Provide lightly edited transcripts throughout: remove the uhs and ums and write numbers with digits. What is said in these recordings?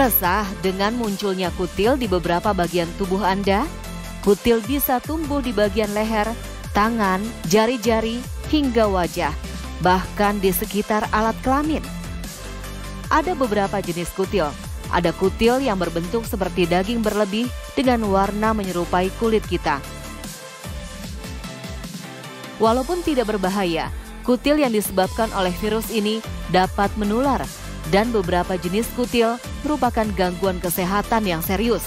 Resah dengan munculnya kutil di beberapa bagian tubuh Anda? Kutil bisa tumbuh di bagian leher, tangan, jari-jari, hingga wajah, bahkan di sekitar alat kelamin. Ada beberapa jenis kutil. Ada kutil yang berbentuk seperti daging berlebih dengan warna menyerupai kulit kita. Walaupun tidak berbahaya, kutil yang disebabkan oleh virus ini dapat menular, dan beberapa jenis kutil merupakan gangguan kesehatan yang serius.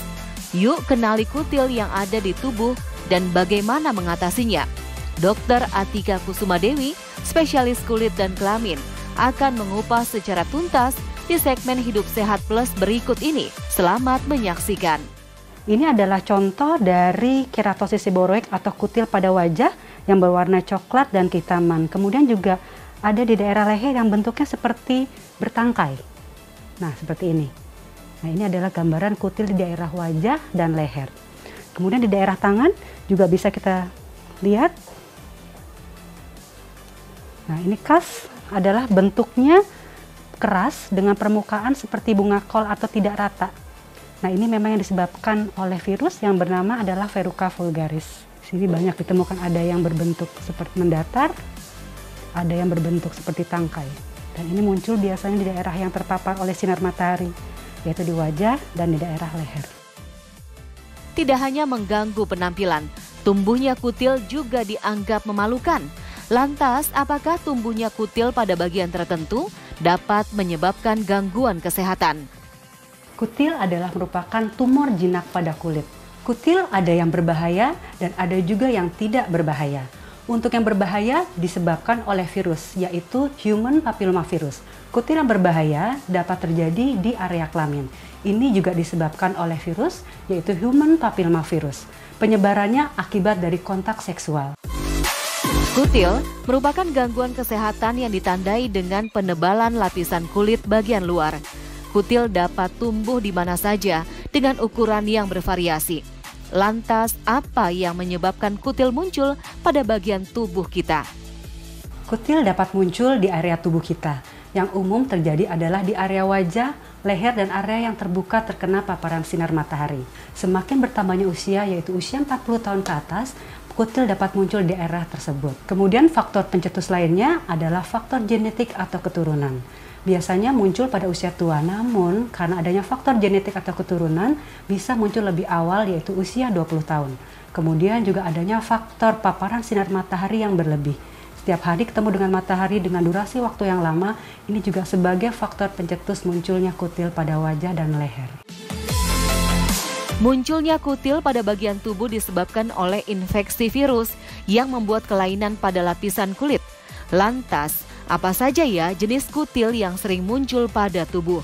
Yuk kenali kutil yang ada di tubuh dan bagaimana mengatasinya. Dr. Atika Kusumadewi, spesialis kulit dan kelamin, akan mengupas secara tuntas di segmen Hidup Sehat Plus berikut ini. Selamat menyaksikan. Ini adalah contoh dari keratosis seboroik atau kutil pada wajah yang berwarna coklat dan kehitaman. Kemudian juga ada di daerah leher yang bentuknya seperti bertangkai. Nah, seperti ini. Nah, ini adalah gambaran kutil di daerah wajah dan leher. Kemudian di daerah tangan juga bisa kita lihat. Nah, ini khas adalah bentuknya keras dengan permukaan seperti bunga kol atau tidak rata. Nah, ini memang yang disebabkan oleh virus yang bernama adalah Verruca vulgaris. Di sini banyak ditemukan ada yang berbentuk seperti mendatar, ada yang berbentuk seperti tangkai. Dan ini muncul biasanya di daerah yang terpapar oleh sinar matahari, yaitu di wajah dan di daerah leher. Tidak hanya mengganggu penampilan, tumbuhnya kutil juga dianggap memalukan. Lantas, apakah tumbuhnya kutil pada bagian tertentu dapat menyebabkan gangguan kesehatan? Kutil adalah merupakan tumor jinak pada kulit. Kutil ada yang berbahaya dan ada juga yang tidak berbahaya. Untuk yang berbahaya disebabkan oleh virus, yaitu human papillomavirus. Kutil yang berbahaya dapat terjadi di area kelamin. Ini juga disebabkan oleh virus, yaitu human papillomavirus. Penyebarannya akibat dari kontak seksual. Kutil merupakan gangguan kesehatan yang ditandai dengan penebalan lapisan kulit bagian luar. Kutil dapat tumbuh di mana saja dengan ukuran yang bervariasi. Lantas, apa yang menyebabkan kutil muncul pada bagian tubuh kita? Kutil dapat muncul di area tubuh kita. Yang umum terjadi adalah di area wajah, leher, dan area yang terbuka terkena paparan sinar matahari. Semakin bertambahnya usia, yaitu usia 40 tahun ke atas, kutil dapat muncul di area tersebut. Kemudian faktor pencetus lainnya adalah faktor genetik atau keturunan. Biasanya muncul pada usia tua, namun karena adanya faktor genetik atau keturunan bisa muncul lebih awal, yaitu usia 20 tahun. Kemudian juga adanya faktor paparan sinar matahari yang berlebih. Setiap hari ketemu dengan matahari dengan durasi waktu yang lama, ini juga sebagai faktor pencetus munculnya kutil pada wajah dan leher. Munculnya kutil pada bagian tubuh disebabkan oleh infeksi virus yang membuat kelainan pada lapisan kulit. Lantas, apa saja ya jenis kutil yang sering muncul pada tubuh?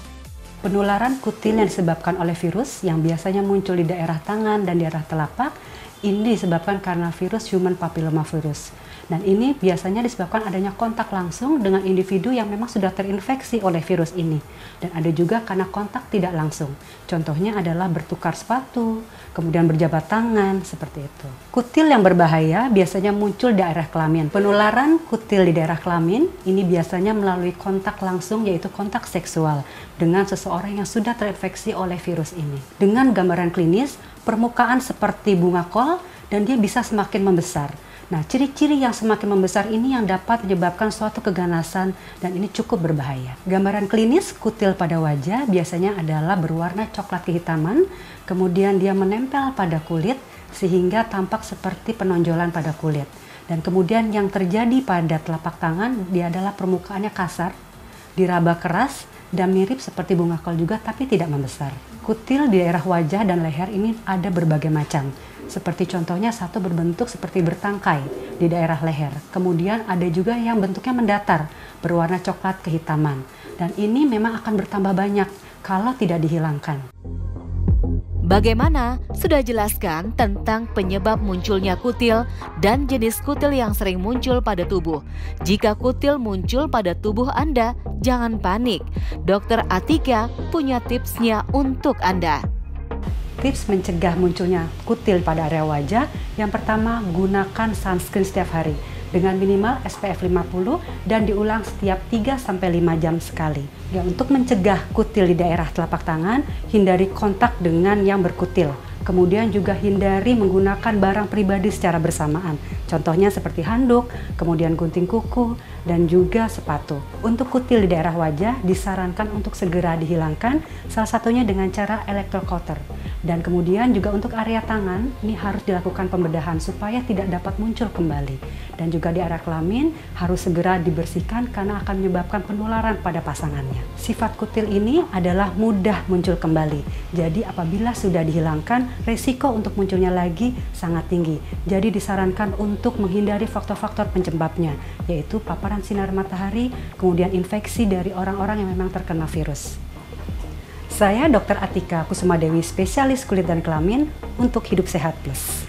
Penularan kutil yang disebabkan oleh virus yang biasanya muncul di daerah tangan dan daerah telapak, ini disebabkan karena virus human papillomavirus. Dan ini biasanya disebabkan adanya kontak langsung dengan individu yang memang sudah terinfeksi oleh virus ini. Dan ada juga karena kontak tidak langsung. Contohnya adalah bertukar sepatu, kemudian berjabat tangan, seperti itu. Kutil yang berbahaya biasanya muncul di daerah kelamin. Penularan kutil di daerah kelamin ini biasanya melalui kontak langsung, yaitu kontak seksual dengan seseorang yang sudah terinfeksi oleh virus ini. Dengan gambaran klinis, permukaan seperti bunga kol dan dia bisa semakin membesar. Nah, ciri-ciri yang semakin membesar ini yang dapat menyebabkan suatu keganasan dan ini cukup berbahaya. Gambaran klinis kutil pada wajah biasanya adalah berwarna coklat kehitaman, kemudian dia menempel pada kulit sehingga tampak seperti penonjolan pada kulit. Dan kemudian yang terjadi pada telapak tangan, dia adalah permukaannya kasar, diraba keras, dan mirip seperti bunga kol juga tapi tidak membesar. Kutil di daerah wajah dan leher ini ada berbagai macam. Seperti contohnya satu berbentuk seperti bertangkai di daerah leher. Kemudian ada juga yang bentuknya mendatar, berwarna coklat kehitaman. Dan ini memang akan bertambah banyak kalau tidak dihilangkan. Bagaimana? Sudah jelaskan tentang penyebab munculnya kutil dan jenis kutil yang sering muncul pada tubuh. Jika kutil muncul pada tubuh Anda, jangan panik. Dr. Atika punya tipsnya untuk Anda. Tips mencegah munculnya kutil pada area wajah, yang pertama gunakan sunscreen setiap hari. dengan minimal SPF 50 dan diulang setiap 3-5 jam sekali. Ya, untuk mencegah kutil di daerah telapak tangan, hindari kontak dengan yang berkutil. Kemudian juga hindari menggunakan barang pribadi secara bersamaan. Contohnya seperti handuk, kemudian gunting kuku, dan juga sepatu. Untuk kutil di daerah wajah disarankan untuk segera dihilangkan, salah satunya dengan cara electrocutter. Dan kemudian juga untuk area tangan, ini harus dilakukan pembedahan supaya tidak dapat muncul kembali. Dan juga di area kelamin harus segera dibersihkan karena akan menyebabkan penularan pada pasangannya. Sifat kutil ini adalah mudah muncul kembali. Jadi apabila sudah dihilangkan, resiko untuk munculnya lagi sangat tinggi. Jadi disarankan untuk menghindari faktor-faktor penyebabnya, yaitu paparan sinar matahari, kemudian infeksi dari orang-orang yang memang terkena virus. Saya Dr. Atika Kusumadewi, spesialis kulit dan kelamin untuk Hidup Sehat Plus.